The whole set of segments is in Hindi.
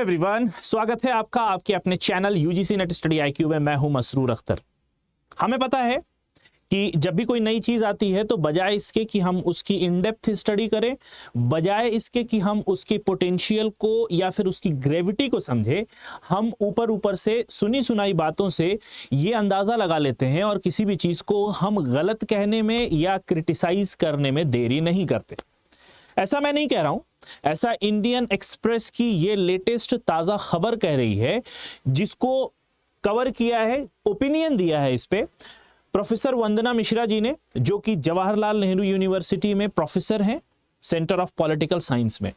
एवरीवन, स्वागत है आपका आपके अपने channel UGC net study IQ में। मैं हूं मसरूर अख्तर। हमें पता है कि जब भी कोई नई चीज आती है तो बजाय इसके कि हम उसकी इन डेप्थ स्टडी करें, बजाय इसके कि हम उसके पोटेंशियल को या फिर उसकी ग्रेविटी को समझें, हम ऊपर ऊपर से सुनी सुनाई बातों से ये अंदाजा लगा लेते हैं और किसी भी चीज को हम गलत कहने में या क्रिटिसाइज करने में देरी नहीं करते। ऐसा मैं नहीं कह रहा हूं, ऐसा इंडियन एक्सप्रेस की ये लेटेस्ट ताजा खबर कह रही है, जिसको कवर किया है, ओपिनियन दिया है इस पे प्रोफेसर वंदना मिश्रा जी ने, जो कि जवाहरलाल नेहरू यूनिवर्सिटी में प्रोफेसर हैं सेंटर ऑफ पॉलिटिकल साइंस में।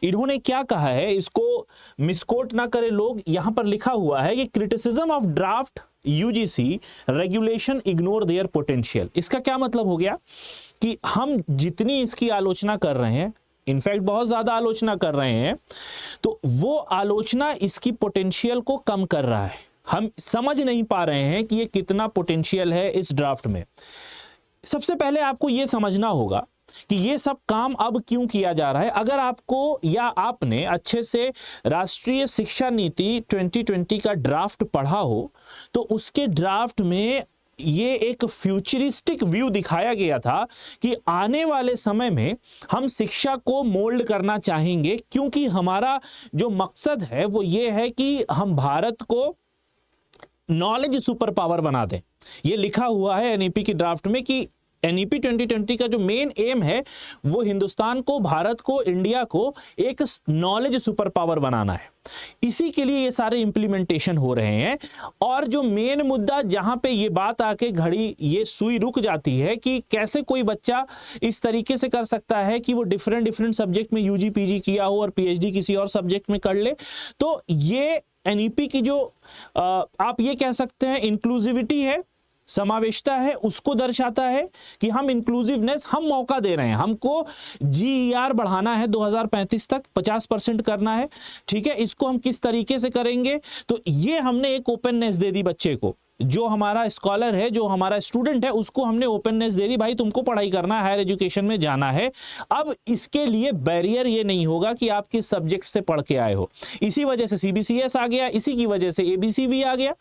इन्होंने क्या कहा है, इसको मिसकोट ना करे लोग, यहां पर लिखा हुआ है कि criticism of draft UGC regulation ignore their potential. इसका क्या मतलब हो गया कि हम जितनी इसकी आलोचना कर रहे हैं, इनफैक्ट बहुत ज्यादा आलोचना कर रहे हैं, तो वो आलोचना इसकी पोटेंशियल को कम कर रहा है। हम समझ नहीं पा रहे हैं कि ये कितना पोटेंशियल है इस ड्राफ्ट में। सबसे पहले आपको ये समझना होगा कि ये सब काम अब क्यों किया जा रहा है। अगर आपको या आपने अच्छे से राष्ट्रीय शिक्षा नीति 2020 का ड्राफ्ट पढ़ा हो तो उसके ड्राफ्ट में ये एक फ्यूचरिस्टिक व्यू दिखाया गया था कि आने वाले समय में हम शिक्षा को मोल्ड करना चाहेंगे, क्योंकि हमारा जो मकसद है वो ये है कि हम भारत को नॉलेज सुपर पावर बना दें। ये लिखा हुआ है एनईपी की ड्राफ्ट में कि एनईपी 2020 का जो मेन एम है वो हिंदुस्तान को, भारत को, इंडिया को एक नॉलेज सुपर पावर बनाना है। इसी के लिए ये सारे इंप्लीमेंटेशन हो रहे हैं। और जो मेन मुद्दा जहां पे ये बात आके घड़ी ये सुई रुक जाती है कि कैसे कोई बच्चा इस तरीके से कर सकता है कि वो डिफरेंट सब्जेक्ट में यूजी पीजी किया हो और पीएचडी किसी और सब्जेक्ट में कर ले, तो ये एनईपी की जो आप ये कह सकते हैं इंक्लूसिविटी है, समावेशता है, उसको दर्शाता है कि हम इंक्लूसिवनेस, हम मौका दे रहे हैं, हमको जीईआर बढ़ाना है 2035 तक 50% करना है। ठीक है, इसको हम किस तरीके से करेंगे, तो ये हमने एक ओपननेस दे दी बच्चे को। जो हमारा स्कॉलर है, जो हमारा स्टूडेंट है, उसको हमने ओपननेस दे दी, भाई तुमको पढ़ाई करना है, हायर एजुकेशन में जाना है। अब इसके लिए बैरियर ये नहीं होगा कि आप किस सब्जेक्ट से पढ़ के आए हो। इसी वजह से सीबीसीएस आ गया, इसी की वजह से एबीसी भी आ गया।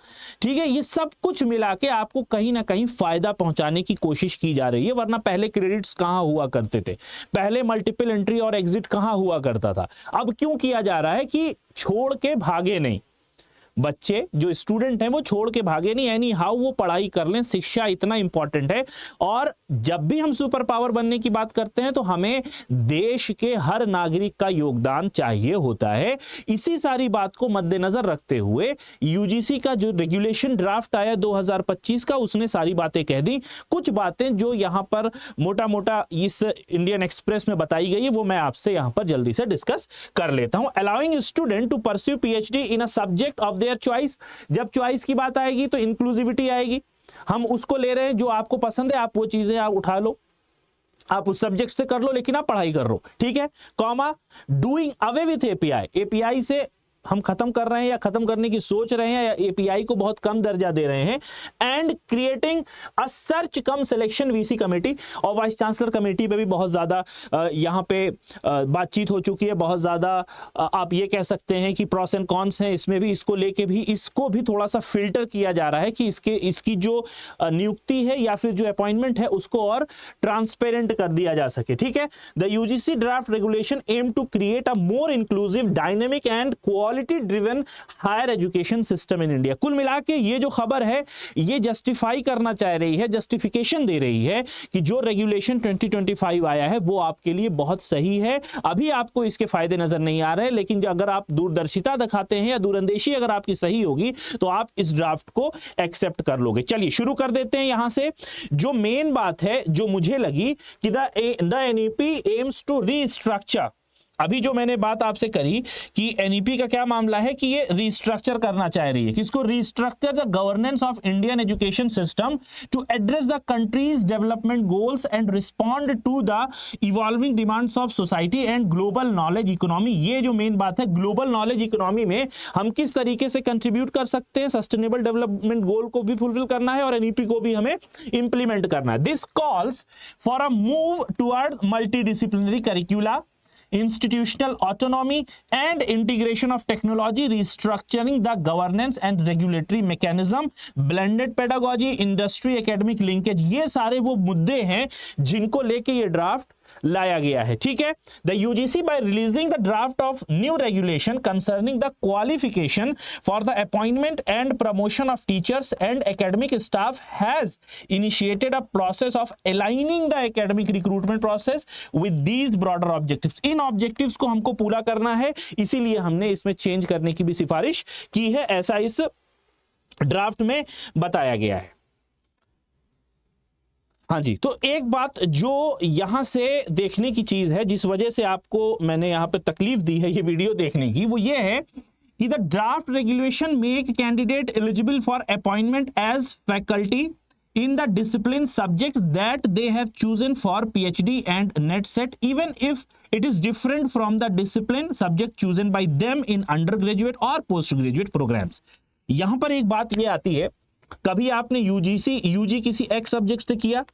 ठीक है, ये सब कुछ मिला के आपको कहीं ना कहीं फायदा पहुंचाने की कोशिश की जा रही है। वरना पहले क्रेडिट्स कहां हुआ करते थे, पहले मल्टीपल एंट्री और एग्जिट कहां हुआ करता था। अब क्यों किया जा रहा है कि छोड़ के भागे नहीं, बच्चे जो स्टूडेंट हैं वो छोड़ के भागे नहीं, एनी हाउ वो पढ़ाई कर लें। शिक्षा इतना इंपॉर्टेंट है। और जब भी हम सुपर पावर बनने की बात करते हैं तो हमें देश के हर नागरिक का योगदान चाहिए होता है। इसी सारी बात को मद्देनजर रखते हुए यूजीसी का जो रेगुलेशन ड्राफ्ट आया 2025 का, उसने सारी बातें कह दी। कुछ बातें जो यहां पर मोटा मोटा इस इंडियन एक्सप्रेस में बताई गई है वो मैं आपसे यहां पर जल्दी से डिस्कस कर लेता हूं। Allowing student to pursue PhD in a subject of their choice. जब चॉइस की बात आएगी तो इंक्लूसिविटी आएगी। हम उसको ले रहे हैं जो आपको पसंद है, आप वो चीजें आप उठा लो, आप उस सब्जेक्ट से कर लो, लेकिन आप पढ़ाई कर लो। ठीक है, comma doing away with API. API से हम खत्म कर रहे हैं या खत्म करने की सोच रहे हैं या एपीआई को बहुत कम दर्जा दे रहे हैं। And creating a search cum selection VC committee. और वाइस चांसलर कमेटी पे भी बहुत ज्यादा यहां पे बातचीत हो चुकी है। बहुत ज्यादा आप ये कह सकते हैं कि प्रॉस एंड कॉन्स हैं इसमें भी। इसको लेके भी, इसको भी थोड़ा सा फिल्टर किया जा रहा है कि इसकी जो नियुक्ति है या फिर जो अपॉइंटमेंट है उसको और ट्रांसपेरेंट कर दिया जा सके। ठीक है, the UGC draft regulation aim to create a more inclusive, dynamic and quality driven higher education system in India. कुल मिला के ये जो खबर है ये जस्टिफाई करना चाह रही है, जस्टिफिकेशन दे रही है कि जो रेगुलेशन 2025 आया है वो आपके लिए बहुत सही है। अभी आपको इसके फायदे नजर नहीं आ रहे, लेकिन अगर आप दूरदर्शिता दिखाते हैं या दूरंदेशी अगर आपकी सही होगी तो आप इस ड्राफ्ट को एक्सेप्ट कर लोगे। चलिए शुरू कर देते हैं यहां से। जो मेन बात है जो मुझे लगी कि the NEP aims to restructure. अभी जो मैंने बात आपसे करी कि एनईपी का क्या मामला है कि ये रीस्ट्रक्चर करना चाह रही है, किसको restructure the governance of Indian education system to address the country's development goals and respond to the evolving demands of society and global knowledge economy. ये जो मेन बात है, ग्लोबल नॉलेज इकोनॉमी में हम किस तरीके से कंट्रीब्यूट कर सकते हैं, सस्टेनेबल डेवलपमेंट गोल को भी फुलफिल करना है और एनईपी को भी हमें इंप्लीमेंट करना है। This calls for a move toward multidisciplinary करिकुला institutional autonomy and integration of technology, restructuring the governance and regulatory mechanism, blended pedagogy, industry academic linkage, ये सारे वो मुद्दे हैं जिनको लेके ये ड्राफ्ट लाया गया है। ठीक है, the UGC bye releasing the draft of new regulation concerning the qualification for the appointment and promotion of teachers and academic staff has initiated a process of aligning the academic recruitment process with these broader objectives. In objectives को हमको पूरा करना है, इसीलिए हमने इसमें चेंज करने की भी सिफारिश की है, ऐसा इस ड्राफ्ट में बताया गया है। हाँ जी, तो एक बात जो यहां से देखने की चीज है, जिस वजह से आपको मैंने यहां पे तकलीफ दी है ये वीडियो देखने की, वो ये है कि the draft regulation make candidate eligible for appointment as faculty in the discipline subject that they have chosen for PhD and NET set, even if it is different from the discipline subject chosen by them in undergraduate or postgraduate programs। यहां पर एक बात ये आती है, कभी आपने यूजी किसी एक सब्जेक्ट से किया,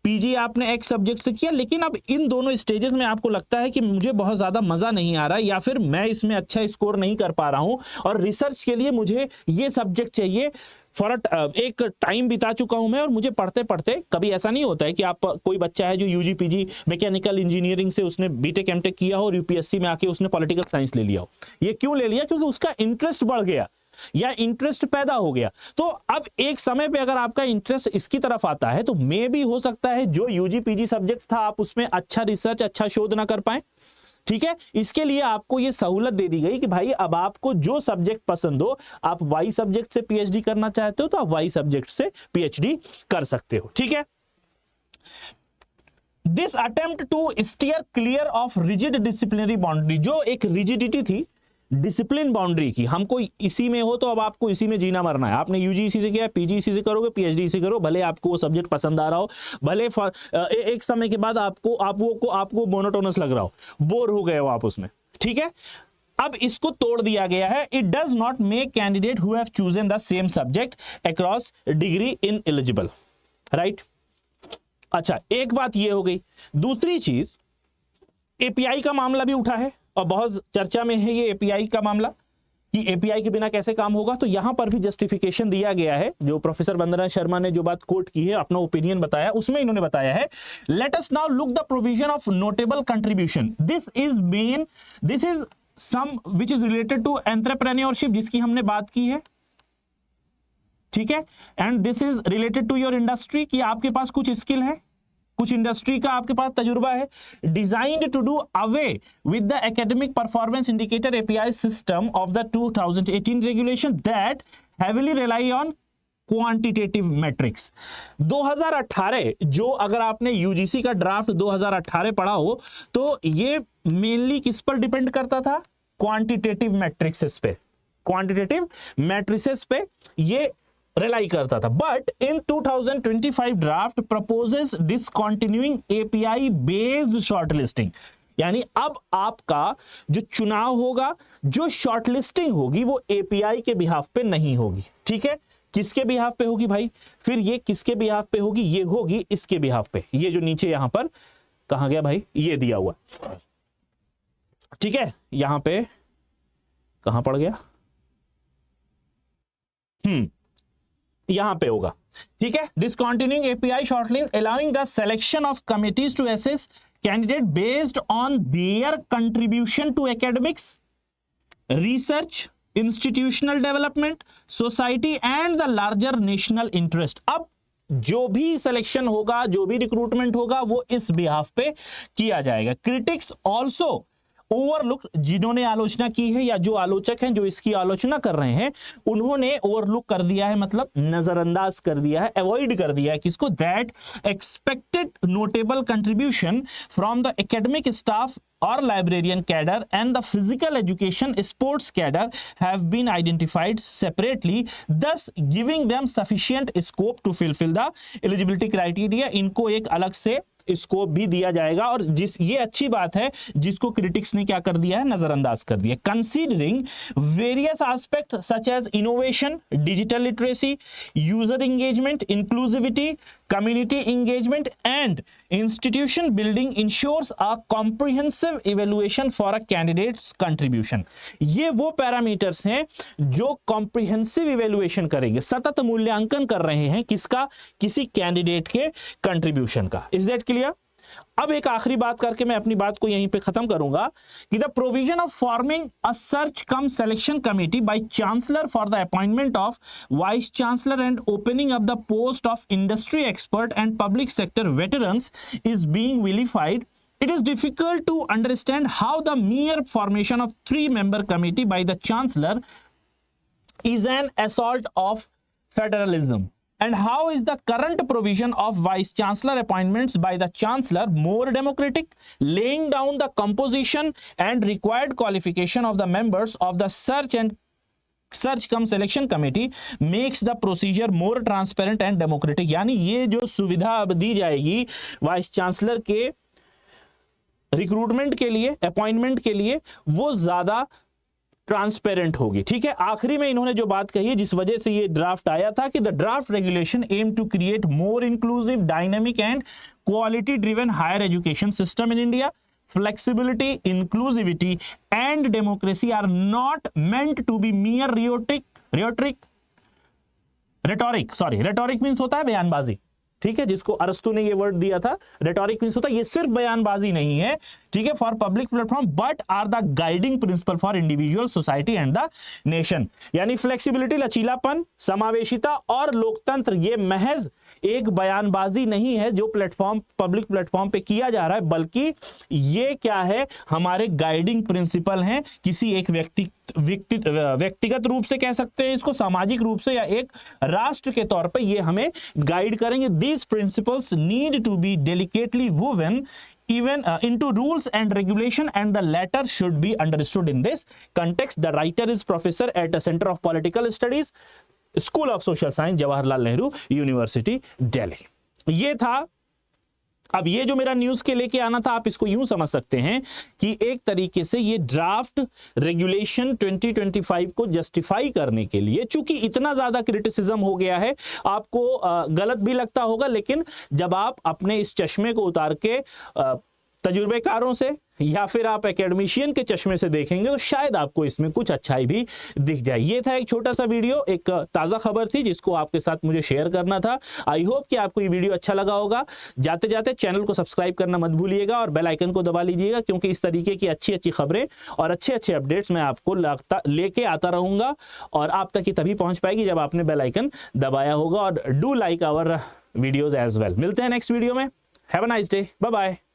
पीजी आपने एक सब्जेक्ट से किया, लेकिन अब इन दोनों स्टेजेस में आपको लगता है कि मुझे बहुत ज्यादा मजा नहीं आ रहा है, या फिर मैं इसमें अच्छा स्कोर नहीं कर पा रहा हूं और रिसर्च के लिए मुझे ये सब्जेक्ट चाहिए, फॉर एक टाइम बिता चुका हूं मैं और मुझे पढ़ते पढ़ते, कभी ऐसा नहीं होता है कि आप कोई बच्चा है जो यूजी पीजी मैकेनिकल इंजीनियरिंग से उसने बीटेक एमटेक किया हो और यूपीएससी में आके उसने पॉलिटिकल साइंस ले लिया हो। ये क्यों ले लिया? क्योंकि उसका इंटरेस्ट बढ़ गया या इंटरेस्ट पैदा हो गया। तो अब एक समय पे अगर आपका इंटरेस्ट इसकी तरफ आता है तो मे भी हो सकता है जो यूजी पीजी सब्जेक्ट था आप उसमें अच्छा रिसर्च, अच्छा शोध ना कर पाए। ठीक है, इसके लिए आपको ये सहूलत दे दी गई कि भाई अब आपको जो सब्जेक्ट पसंद हो, आप वाई सब्जेक्ट से पीएचडी करना चाहते हो तो आप वाई सब्जेक्ट से पीएचडी कर सकते हो। ठीक है, this attempt to steer clear of rigid disciplinary boundary, जो एक रिजिडिटी थी डिसिप्लिन बाउंड्री की, हमको इसी में हो तो अब आपको इसी में जीना मरना है। आपने यूजी इसी से किया, पीजी इसी से करोगे, पीएचडी इसी करो, भले आपको वो सब्जेक्ट पसंद आ रहा हो, भले एक समय के बाद आपको मोनोटोनस लग रहा हो, बोर हो गए हो आप उसमें। ठीक है, अब इसको तोड़ दिया गया है, it does not make candidate who have chosen the same subject across degree in eligible. Right, अच्छा एक बात ये हो गई। दूसरी चीज, एपीआई का मामला भी उठा है और बहुत चर्चा में है ये एपीआई का मामला कि एपीआई के बिना कैसे काम होगा। तो यहां पर भी जस्टिफिकेशन दिया गया है, जो प्रोफेसर वंदना शर्मा ने जो बात कोट की है, अपना ओपिनियन बताया, उसमें इन्होंने बताया है, let us now look the provision of notable contribution, this is some which is related to entrepreneurship, जिसकी हमने बात की है। ठीक है, and this is related to your industry, कि आपके पास कुछ स्किल है, कुछ इंडस्ट्री का आपके पास तजुर्बा है। Designed to do away with the academic performance indicator API system of the 2018 regulation that heavily rely on quantitative metrics. 2018, जो अगर आपने यूजीसी का ड्राफ्ट 2018 पढ़ा हो तो ये मेनली किस पर डिपेंड करता था? क्वांटिटेटिव मैट्रिक्सेस पे, क्वांटिटेटिव मैट्रिसेस पे ये रिलाई करता था। But in 2025 draft proposes discontinuing API based shortlisting, यानी अब आपका जो चुनाव होगा, जो शॉर्टलिस्टिंग होगी, वो एपीआई के बिहाफ पे नहीं होगी। ठीक है, किसके बिहाफ पे होगी भाई? फिर ये किसके बिहाफ पे होगी? ये होगी इसके बिहाफ पे। ये जो नीचे यहां पर कहां गया भाई, ये दिया हुआ। ठीक है, यहां पे कहां पड़ गया? यहां पे होगा। ठीक है, discontinuing API shortlist allowing the selection of committees to assess candidate based on their contribution to academics, research, institutional development, society and the larger national interest. अब जो भी सिलेक्शन होगा, जो भी रिक्रूटमेंट होगा, वो इस बिहाफ पे किया जाएगा। क्रिटिक्स ऑल्सो ओवरलुक, जिन्होंने आलोचना की है या जो आलोचक हैं जो इसकी आलोचना कर रहे हैं, उन्होंने ओवरलुक कर दिया है, मतलब नजरअंदाज कर दिया है, अवॉइड कर दिया है किसको? That expected notable contribution from the academic staff or librarian cadre and the physical education sports cadre have been identified separately, thus giving them sufficient scope to fulfill the eligibility criteria। इनको एक अलग से स्कोप भी दिया जाएगा। और ये अच्छी बात है जिसको क्रिटिक्स ने क्या कर दिया है, नजरअंदाज कर दिया। Considering various aspect such as innovation, digital literacy, user engagement, inclusivity, community engagement and institution building ensures a comprehensive evaluation for a candidate's contribution। ये वो पैरामीटर्स हैं जो comprehensive evaluation करेंगे, सतत मूल्यांकन कर रहे हैं किसका, किसी कैंडिडेट के कंट्रीब्यूशन का। Is that clear? अब एक आखिरी बात करके मैं अपनी बात को यहीं पे खत्म करूंगा कि the provision of forming a search cum selection committee by chancellor for the appointment of vice chancellor and opening up the post of industry expert and public sector veterans is being vilified. It is difficult to understand how the mere formation of 3-member committee by the chancellor is an assault of federalism. And how is the current provision of vice chancellor appointments by the chancellor more democratic, laying down the composition and required qualification of the members of the search cum selection committee makes the procedure more transparent and democratic। यानी ये जो सुविधा अब दी जाएगी वाइस चांसलर के रिक्रूटमेंट के लिए, अपॉइंटमेंट के लिए, वो ज्यादा ट्रांसपेरेंट होगी। ठीक है, आखिरी में इन्होंने जो बात कही है जिस वजह से ये ड्राफ्ट आया था कि the draft regulation aim to create more inclusive, dynamic and quality driven higher education system in India. Flexibility, inclusivity and democracy are not meant to be mere rhetoric means होता है बयानबाजी, ठीक है, जिसको अरस्तु ने ये वर्ड दिया था। रेटोरिक मींस होता है, ये सिर्फ बयानबाजी नहीं है, ठीक है, for public platform but are the guiding principle for individual, society and the nation. यानी फ्लेक्सिबिलिटी, लचीलापन, समावेशिता और लोकतंत्र ये महज एक बयानबाजी नहीं है जो प्लेटफॉर्म, पब्लिक प्लेटफॉर्म पे किया जा रहा है, बल्कि ये क्या है, हमारे गाइडिंग प्रिंसिपल हैं किसी एक व्यक्तिगत रूप से कह सकते हैं इसको, सामाजिक रूप से, या एक राष्ट्र के तौर पे ये हमें गाइड करेंगे। These principles need to be delicately woven even into rules and regulation, and the latter should be understood in this context. The writer is professor at the Center of Political Studies, School of Social Science, Jawaharlal Nehru University, Delhi। ये था। अब ये जो मेरा न्यूज के लेके आना था, आप इसको यूं समझ सकते हैं कि एक तरीके से ये ड्राफ्ट रेगुलेशन 2025 को जस्टिफाई करने के लिए, चूंकि इतना ज्यादा क्रिटिसिज्म हो गया है, आपको गलत भी लगता होगा, लेकिन जब आप अपने इस चश्मे को उतार के तजुर्बेकारों से या फिर आप एकेडमिशियन के चश्मे से देखेंगे तो शायद आपको इसमें कुछ अच्छाई भी दिख जाए। ये था एक छोटा सा वीडियो, एक ताज़ा खबर थी जिसको आपके साथ मुझे शेयर करना था। आई होप कि आपको ये वीडियो अच्छा लगा होगा। जाते जाते चैनल को सब्सक्राइब करना मत भूलिएगा और बेल आइकन को दबा लीजिएगा, क्योंकि इस तरीके की अच्छी अच्छी खबरें और अच्छे अच्छे अपडेट्स मैं आपको लेके आता रहूँगा और आप तक ही तभी पहुँच पाएगी जब आपने बेल आइकन दबाया होगा। और do like our videos as well. मिलते हैं नेक्स्ट वीडियो में। Have a nice day, bye bye.